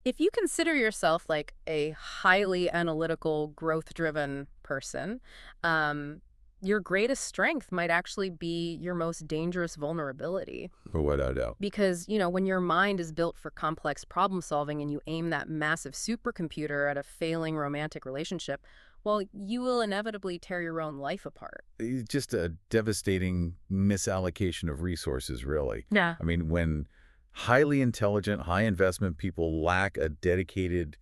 If you consider yourself like a highly analytical, growth-driven person, um, your greatest strength might actually be your most dangerous vulnerability. Without a doubt. Because, when your mind is built for complex problem solving and you aim that massive supercomputer at a failing romantic relationship, well, you will inevitably tear your own life apart. It's just a devastating misallocation of resources, really. Yeah. I mean, when highly intelligent, high investment people lack a dedicated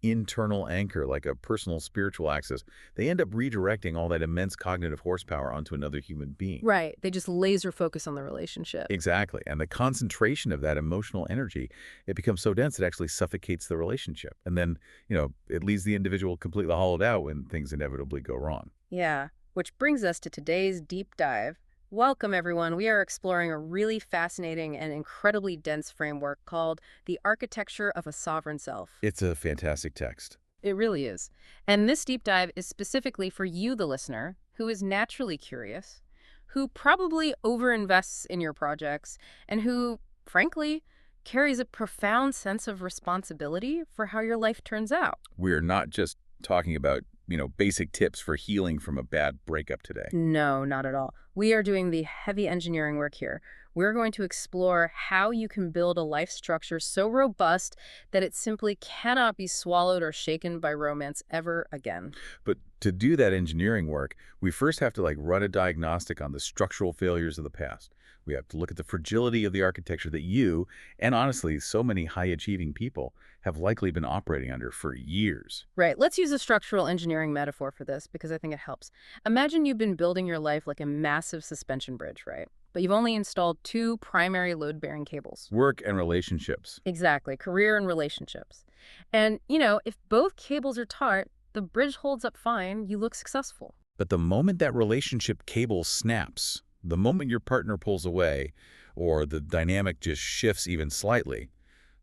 internal anchor, like a personal spiritual axis, they end up redirecting all that immense cognitive horsepower onto another human being. Right. They just laser focus on the relationship. Exactly. And the concentration of that emotional energy, it becomes so dense it actually suffocates the relationship. And then, it leaves the individual completely hollowed out when things inevitably go wrong. Yeah. Which brings us to today's deep dive. Welcome, everyone. We are exploring a really fascinating and incredibly dense framework called the architecture of a sovereign self. It's a fantastic text. It really is. And this deep dive is specifically for you, the listener, who is naturally curious, who probably overinvests in your projects, and who, frankly, carries a profound sense of responsibility for how your life turns out. We're not just talking about, basic tips for healing from a bad breakup today. No, not at all. We are doing the heavy engineering work here. We're going to explore how you can build a life structure so robust that it simply cannot be swallowed or shaken by romance ever again. But to do that engineering work, we first have to run a diagnostic on the structural failures of the past. We have to look at the fragility of the architecture that you, and honestly, so many high-achieving people, have likely been operating under for years. Right. Let's use a structural engineering metaphor for this because I think it helps. Imagine you've been building your life like a massive suspension bridge, right? But you've only installed two primary load-bearing cables. Work and relationships. Exactly. Career and relationships. And, if both cables are taut, the bridge holds up fine, you look successful. But the moment that relationship cable snaps, the moment your partner pulls away, or the dynamic just shifts even slightly,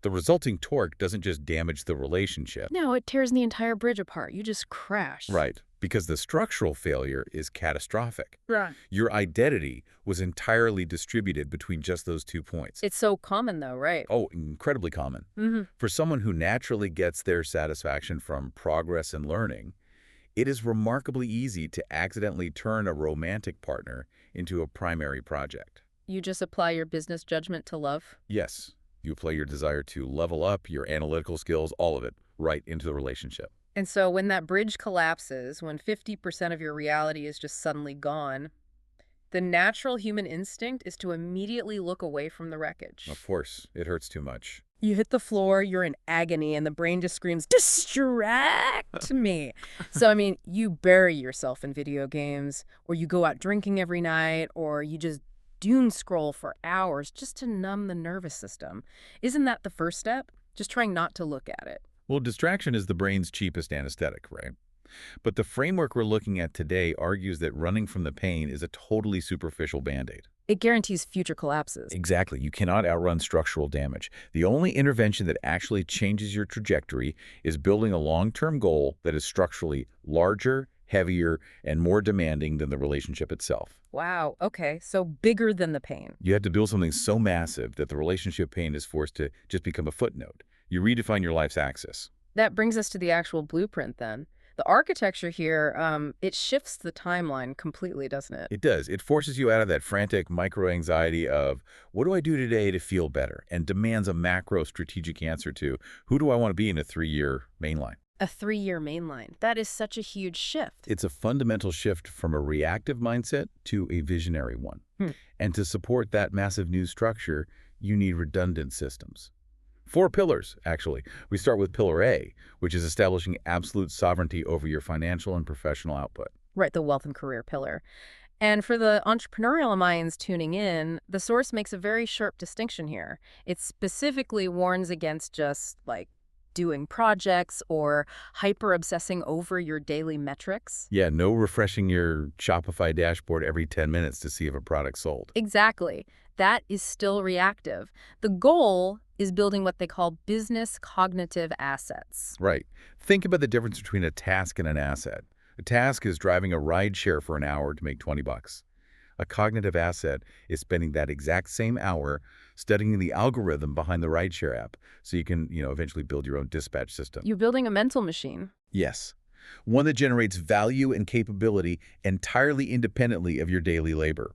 the resulting torque doesn't just damage the relationship. No, it tears the entire bridge apart. You just crash. Right, because the structural failure is catastrophic. Right. Your identity was entirely distributed between just those 2 points. It's so common, though, right? Oh, incredibly common. Mm-hmm. For someone who naturally gets their satisfaction from progress and learning, it is remarkably easy to accidentally turn a romantic partner into a primary project. You just apply your business judgment to love? Yes, you apply your desire to level up, your analytical skills, all of it, right into the relationship. And so when that bridge collapses, when 50% of your reality is just suddenly gone, the natural human instinct is to immediately look away from the wreckage. Of course, it hurts too much. You hit the floor, you're in agony, and the brain just screams, "Distract me!" So, you bury yourself in video games, or you go out drinking every night, or you just doom scroll for hours just to numb the nervous system. Isn't that the first step? Just trying not to look at it. Well, distraction is the brain's cheapest anesthetic, right? But the framework we're looking at today argues that running from the pain is a totally superficial Band-Aid. It guarantees future collapses. Exactly. You cannot outrun structural damage. The only intervention that actually changes your trajectory is building a long-term goal that is structurally larger, heavier, and more demanding than the relationship itself. Wow, okay, so bigger than the pain. You have to build something so massive that the relationship pain is forced to just become a footnote. You redefine your life's axis. That brings us to the actual blueprint then. The architecture here, it shifts the timeline completely, doesn't it? It does. It forces you out of that frantic micro-anxiety of, what do I do today to feel better? And demands a macro strategic answer to, who do I want to be in a 3-year mainline? A 3-year mainline. That is such a huge shift. It's a fundamental shift from a reactive mindset to a visionary one. And to support that massive new structure, you need redundant systems. 4 pillars, actually. We start with Pillar A, which is establishing absolute sovereignty over your financial and professional output. Right, the wealth and career pillar. And for the entrepreneurial minds tuning in, the source makes a very sharp distinction here. It specifically warns against just, doing projects or hyper-obsessing over your daily metrics. Yeah, no refreshing your Shopify dashboard every 10 minutes to see if a product's sold. Exactly. That is still reactive. The goal is building what they call business cognitive assets. Right. Think about the difference between a task and an asset. A task is driving a ride share for an hour to make $20. A cognitive asset is spending that exact same hour studying the algorithm behind the rideshare app so you can, eventually build your own dispatch system. You're building a mental machine. Yes. One that generates value and capability entirely independently of your daily labor.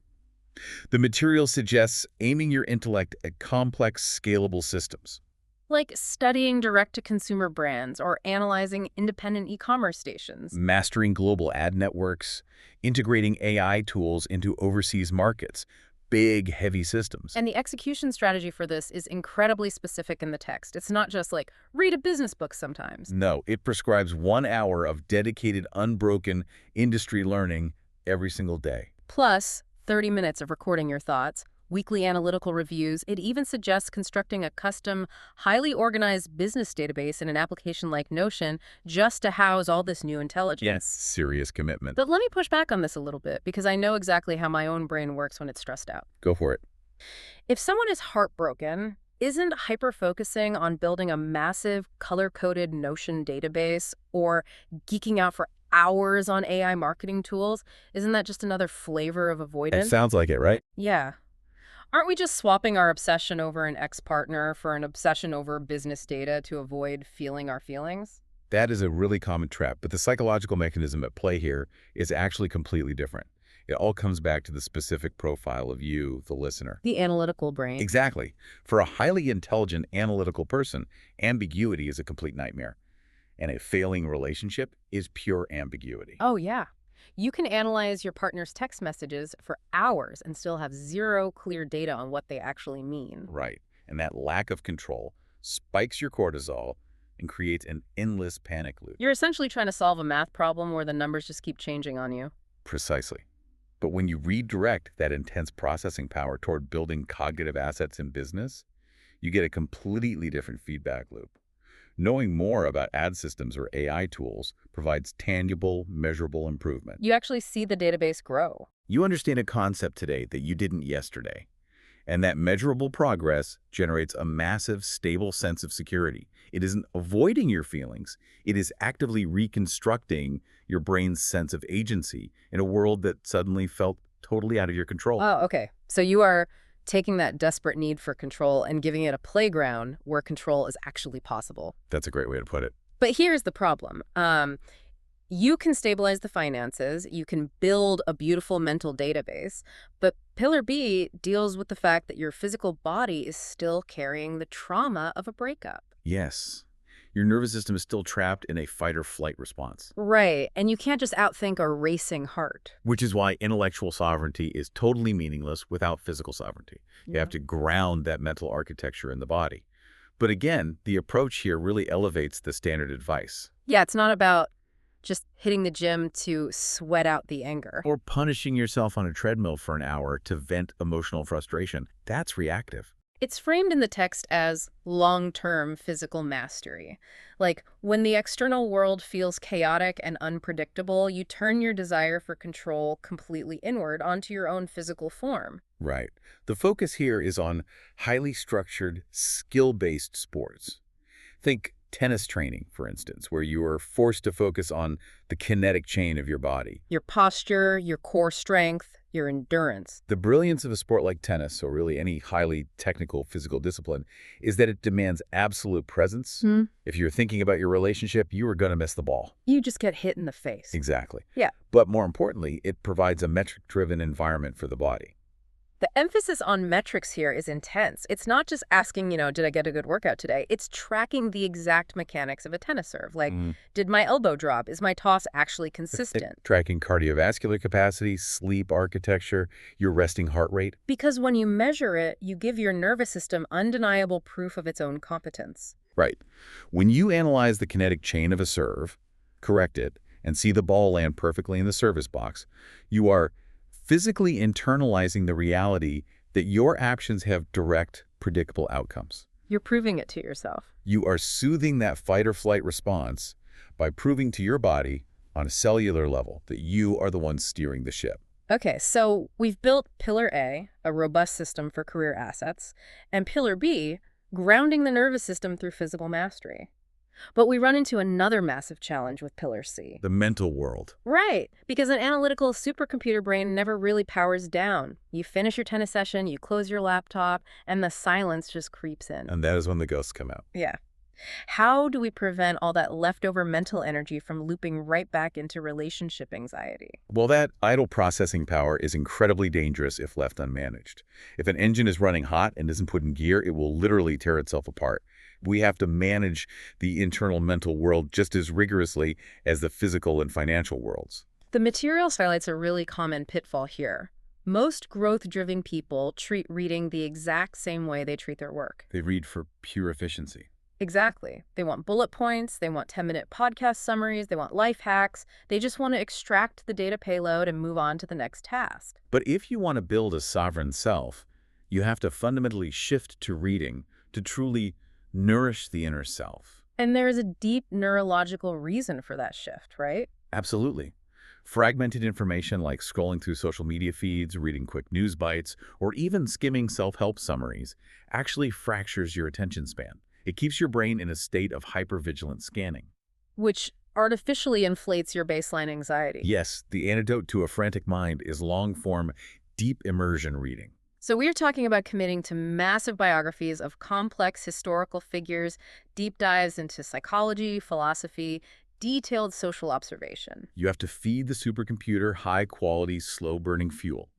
The material suggests aiming your intellect at complex, scalable systems. Like studying direct-to-consumer brands or analyzing independent e-commerce stations. Mastering global ad networks, integrating AI tools into overseas markets, big, heavy systems. And the execution strategy for this is incredibly specific in the text. It's not just like, read a business book sometimes. No, it prescribes 1 hour of dedicated, unbroken industry learning every single day. Plus, 30 minutes of recording your thoughts, weekly analytical reviews. It even suggests constructing a custom, highly organized business database in an application like Notion just to house all this new intelligence. Yes, serious commitment. But let me push back on this a little bit because I know exactly how my own brain works when it's stressed out. Go for it. If someone is heartbroken, isn't hyper-focusing on building a massive, color-coded Notion database or geeking out for hours on AI marketing tools, isn't that just another flavor of It avoidance? sounds like it, right? Yeah. Aren't we just swapping our obsession over an ex-partner for an obsession over business data to avoid feeling our feelings? That is a really common trap, but the psychological mechanism at play here is actually completely different. It all comes back to the specific profile of you, the listener. The analytical brain. Exactly. For a highly intelligent, analytical person, ambiguity is a complete nightmare. And a failing relationship is pure ambiguity. Oh, yeah. You can analyze your partner's text messages for hours and still have zero clear data on what they actually mean. Right. And that lack of control spikes your cortisol and creates an endless panic loop. You're essentially trying to solve a math problem where the numbers just keep changing on you. Precisely. But when you redirect that intense processing power toward building cognitive assets in business, you get a completely different feedback loop. Knowing more about ad systems or AI tools provides tangible, measurable improvement. You actually see the database grow. You understand a concept today that you didn't yesterday. And that measurable progress generates a massive, stable sense of security. It isn't avoiding your feelings. It is actively reconstructing your brain's sense of agency in a world that suddenly felt totally out of your control. Oh, okay. So you are taking that desperate need for control and giving it a playground where control is actually possible. That's a great way to put it. But here's the problem. You can stabilize the finances, you can build a beautiful mental database, but Pillar B deals with the fact that your physical body is still carrying the trauma of a breakup. Yes. Your nervous system is still trapped in a fight-or-flight response. Right, and you can't just outthink a racing heart. Which is why intellectual sovereignty is totally meaningless without physical sovereignty. You have to ground that mental architecture in the body. But again, the approach here really elevates the standard advice. Yeah, it's not about just hitting the gym to sweat out the anger. Or punishing yourself on a treadmill for an hour to vent emotional frustration. That's reactive. It's framed in the text as long-term physical mastery. Like, when the external world feels chaotic and unpredictable, you turn your desire for control completely inward onto your own physical form. Right. The focus here is on highly structured, skill-based sports. Think tennis training, for instance, where you are forced to focus on the kinetic chain of your body. Your posture, your core strength, your endurance. The brilliance of a sport like tennis, or really any highly technical physical discipline, is that it demands absolute presence. If you're thinking about your relationship, you are going to miss the ball. You just get hit in the face. Exactly. Yeah. But more importantly, it provides a metric-driven environment for the body. The emphasis on metrics here is intense. It's not just asking, did I get a good workout today? It's tracking the exact mechanics of a tennis serve. Like, did my elbow drop? Is my toss actually consistent? Tracking cardiovascular capacity, sleep architecture, your resting heart rate. Because when you measure it, you give your nervous system undeniable proof of its own competence. Right. When you analyze the kinetic chain of a serve, correct it, and see the ball land perfectly in the service box, you are physically internalizing the reality that your actions have direct, predictable outcomes. You're proving it to yourself. You are soothing that fight-or-flight response by proving to your body on a cellular level that you are the one steering the ship. Okay, so we've built Pillar A, a robust system for career assets, and Pillar B, grounding the nervous system through physical mastery. But we run into another massive challenge with Pillar C. The mental world. Right, because an analytical supercomputer brain never really powers down. You finish your tennis session, you close your laptop, and the silence just creeps in. And that is when the ghosts come out. Yeah. How do we prevent all that leftover mental energy from looping right back into relationship anxiety? Well, that idle processing power is incredibly dangerous if left unmanaged. If an engine is running hot and isn't put in gear, it will literally tear itself apart. We have to manage the internal mental world just as rigorously as the physical and financial worlds. The materials highlights a really common pitfall here. Most growth-driven people treat reading the exact same way they treat their work. They read for pure efficiency. Exactly. They want bullet points, they want 10-minute podcast summaries, they want life hacks. They just want to extract the data payload and move on to the next task. But if you want to build a sovereign self, you have to fundamentally shift to reading to truly nourish the inner self. And there is a deep neurological reason for that shift, right? Absolutely. Fragmented information like scrolling through social media feeds, reading quick news bites, or even skimming self-help summaries actually fractures your attention span. It keeps your brain in a state of hypervigilant scanning. Which artificially inflates your baseline anxiety. Yes, the antidote to a frantic mind is long-form, deep immersion reading. So we're talking about committing to massive biographies of complex historical figures, deep dives into psychology, philosophy, detailed social observation. You have to feed the supercomputer high-quality, slow-burning fuel.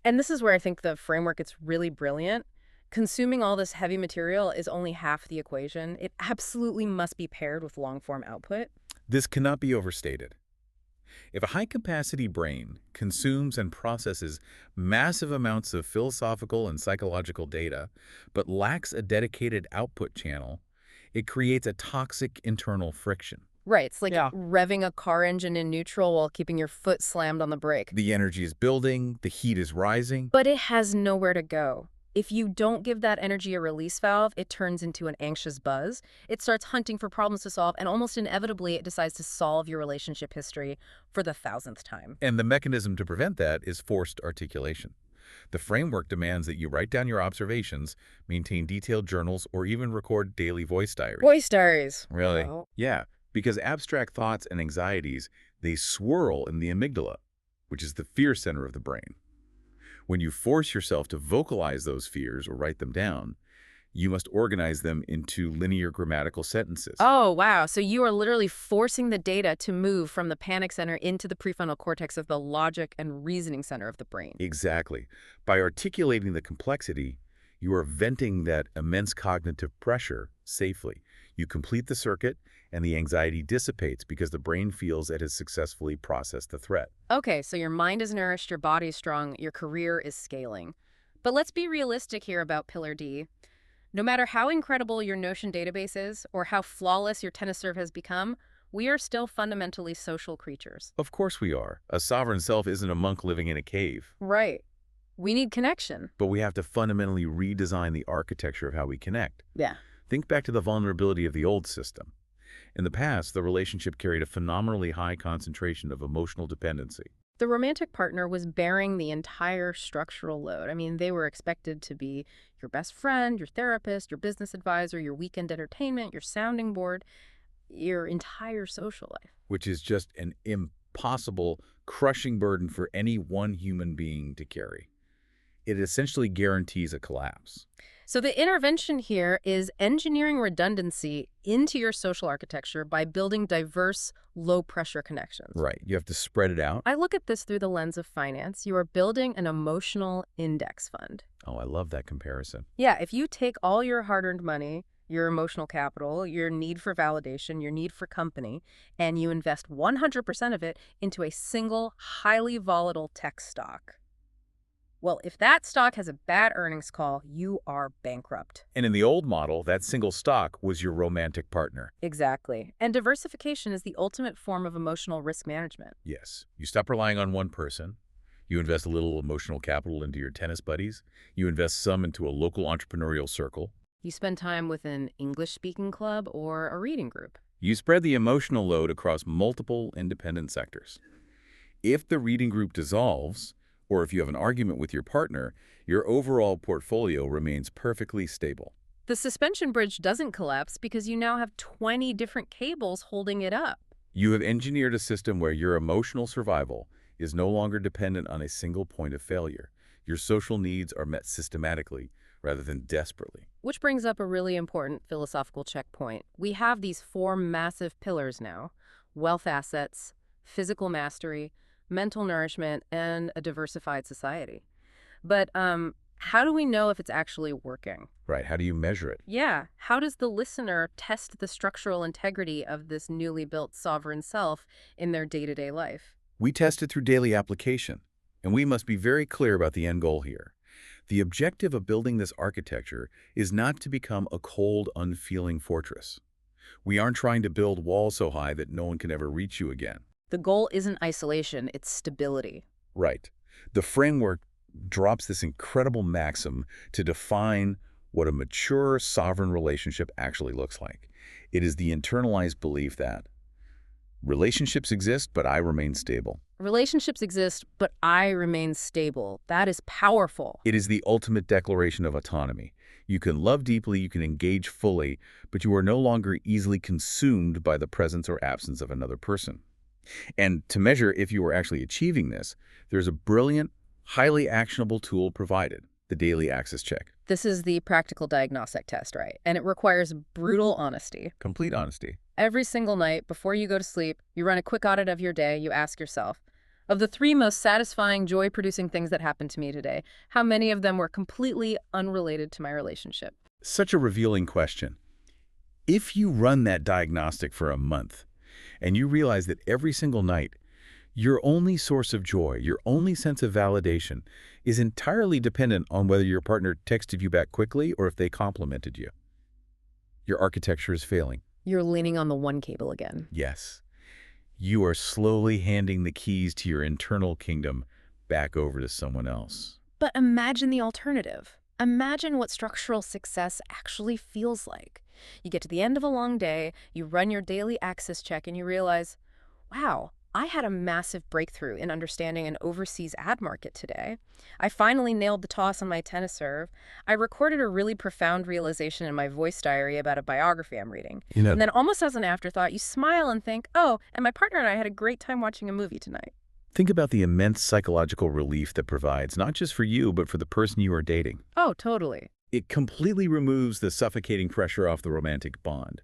And this is where I think the framework is really brilliant. Consuming all this heavy material is only half the equation. It absolutely must be paired with long-form output. This cannot be overstated. If a high-capacity brain consumes and processes massive amounts of philosophical and psychological data, but lacks a dedicated output channel, it creates a toxic internal friction. Right, it's like revving a car engine in neutral while keeping your foot slammed on the brake. The energy is building, the heat is rising. But it has nowhere to go. If you don't give that energy a release valve, it turns into an anxious buzz. It starts hunting for problems to solve, and almost inevitably, it decides to solve your relationship history for the 1,000th time. And the mechanism to prevent that is forced articulation. The framework demands that you write down your observations, maintain detailed journals, or even record daily voice diaries. Voice diaries. Really? Wow. Yeah, because abstract thoughts and anxieties, they swirl in the amygdala, which is the fear center of the brain. When you force yourself to vocalize those fears or write them down, you must organize them into linear grammatical sentences. Oh, wow. So you are literally forcing the data to move from the panic center into the prefrontal cortex of the logic and reasoning center of the brain. Exactly. By articulating the complexity, you are venting that immense cognitive pressure safely. You complete the circuit, and the anxiety dissipates because the brain feels it has successfully processed the threat. Okay, so your mind is nourished, your body is strong, your career is scaling. But let's be realistic here about Pillar D. No matter how incredible your Notion database is or how flawless your tennis serve has become, we are still fundamentally social creatures. Of course we are. A sovereign self isn't a monk living in a cave. Right. We need connection. But we have to fundamentally redesign the architecture of how we connect. Yeah. Think back to the vulnerability of the old system. In the past, the relationship carried a phenomenally high concentration of emotional dependency. The romantic partner was bearing the entire structural load. I mean, they were expected to be your best friend, your therapist, your business advisor, your weekend entertainment, your sounding board, your entire social life. Which is just an impossible, crushing burden for any one human being to carry. It essentially guarantees a collapse. So the intervention here is engineering redundancy into your social architecture by building diverse, low-pressure connections. Right. You have to spread it out. I look at this through the lens of finance. You are building an emotional index fund. Oh, I love that comparison. Yeah, if you take all your hard-earned money, your emotional capital, your need for validation, your need for company, and you invest 100% of it into a single, highly volatile tech stock. Well, if that stock has a bad earnings call, you are bankrupt. And in the old model, that single stock was your romantic partner. Exactly. And diversification is the ultimate form of emotional risk management. Yes. You stop relying on one person. You invest a little emotional capital into your tennis buddies. You invest some into a local entrepreneurial circle. You spend time with an English-speaking club or a reading group. You spread the emotional load across multiple independent sectors. If the reading group dissolves, or if you have an argument with your partner, your overall portfolio remains perfectly stable. The suspension bridge doesn't collapse because you now have 20 different cables holding it up. You have engineered a system where your emotional survival is no longer dependent on a single point of failure. Your social needs are met systematically rather than desperately. Which brings up a really important philosophical checkpoint. We have these four massive pillars now: wealth assets, physical mastery, mental nourishment, and a diversified society. But how do we know if it's actually working? Right, how do you measure it? Yeah, how does the listener test the structural integrity of this newly built sovereign self in their day-to-day life? We test it through daily application, and we must be very clear about the end goal here. The objective of building this architecture is not to become a cold, unfeeling fortress. We aren't trying to build walls so high that no one can ever reach you again. The goal isn't isolation, it's stability. Right. The framework drops this incredible maxim to define what a mature, sovereign relationship actually looks like. It is the internalized belief that relationships exist, but I remain stable. Relationships exist, but I remain stable. That is powerful. It is the ultimate declaration of autonomy. You can love deeply, you can engage fully, but you are no longer easily consumed by the presence or absence of another person. And to measure if you are actually achieving this, there's a brilliant, highly actionable tool provided, the daily access check. This is the practical diagnostic test, right? And it requires brutal honesty. Complete honesty. Every single night, before you go to sleep, you run a quick audit of your day. You ask yourself, of the three most satisfying, joy-producing things that happened to me today, how many of them were completely unrelated to my relationship? Such a revealing question. If you run that diagnostic for a month, and you realize that every single night, your only source of joy, your only sense of validation, is entirely dependent on whether your partner texted you back quickly or if they complimented you, your architecture is failing. You're leaning on the one cable again. Yes. You are slowly handing the keys to your internal kingdom back over to someone else. But imagine the alternative. Imagine what structural success actually feels like. You get to the end of a long day, you run your daily access check, and you realize, wow, I had a massive breakthrough in understanding an overseas ad market today. I finally nailed the toss on my tennis serve. I recorded a really profound realization in my voice diary about a biography I'm reading. And then almost as an afterthought, you smile and think, oh, and my partner and I had a great time watching a movie tonight. Think about the immense psychological relief that provides, not just for you, but for the person you are dating. Oh, totally. It completely removes the suffocating pressure off the romantic bond.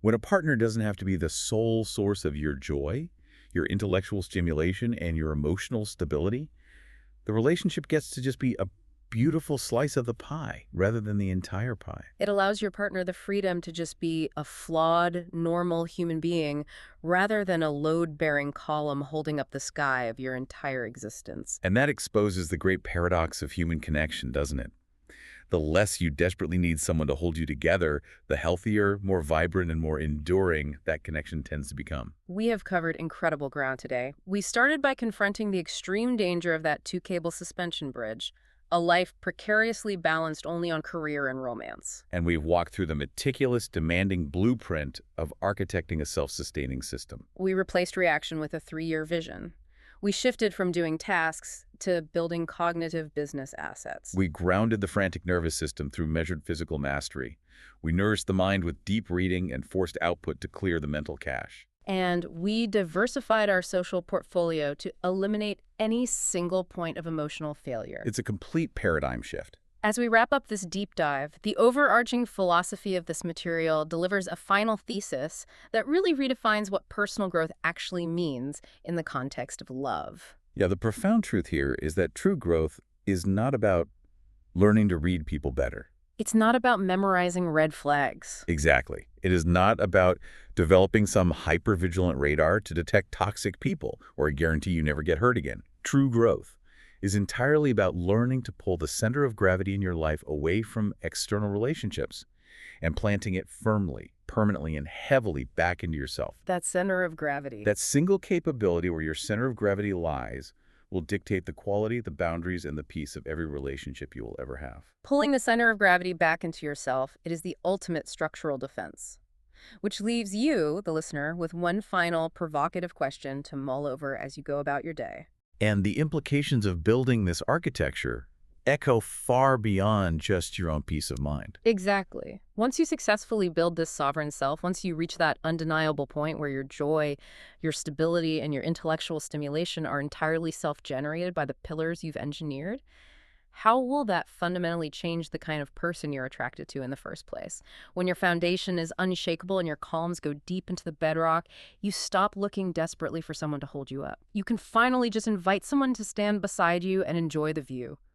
When a partner doesn't have to be the sole source of your joy, your intellectual stimulation, and your emotional stability, the relationship gets to just be a beautiful slice of the pie rather than the entire pie. It allows your partner the freedom to just be a flawed, normal human being rather than a load-bearing column holding up the sky of your entire existence. And that exposes the great paradox of human connection, doesn't it? The less you desperately need someone to hold you together, the healthier, more vibrant, and more enduring that connection tends to become. We have covered incredible ground today. We started by confronting the extreme danger of that two-cable suspension bridge, a life precariously balanced only on career and romance. And we've walked through the meticulous, demanding blueprint of architecting a self-sustaining system. We replaced reaction with a 3-year vision. We shifted from doing tasks to building cognitive business assets. We grounded the frantic nervous system through measured physical mastery. We nourished the mind with deep reading and forced output to clear the mental cache. And we diversified our social portfolio to eliminate any single point of emotional failure. It's a complete paradigm shift. As we wrap up this deep dive, the overarching philosophy of this material delivers a final thesis that really redefines what personal growth actually means in the context of love. Yeah, the profound truth here is that true growth is not about learning to read people better. It's not about memorizing red flags. Exactly. It is not about developing some hyper-vigilant radar to detect toxic people or guarantee you never get hurt again. True growth is entirely about learning to pull the center of gravity in your life away from external relationships and planting it firmly, permanently, and heavily back into yourself. That center of gravity. That single capability where your center of gravity lies will dictate the quality, the boundaries, and the peace of every relationship you will ever have. Pulling the center of gravity back into yourself, it is the ultimate structural defense. Which leaves you, the listener, with one final provocative question to mull over as you go about your day. And the implications of building this architecture echo far beyond just your own peace of mind. Exactly. Once you successfully build this sovereign self, once you reach that undeniable point where your joy, your stability, and your intellectual stimulation are entirely self-generated by the pillars you've engineered, how will that fundamentally change the kind of person you're attracted to in the first place? When your foundation is unshakable and your calms go deep into the bedrock, you stop looking desperately for someone to hold you up. You can finally just invite someone to stand beside you and enjoy the view.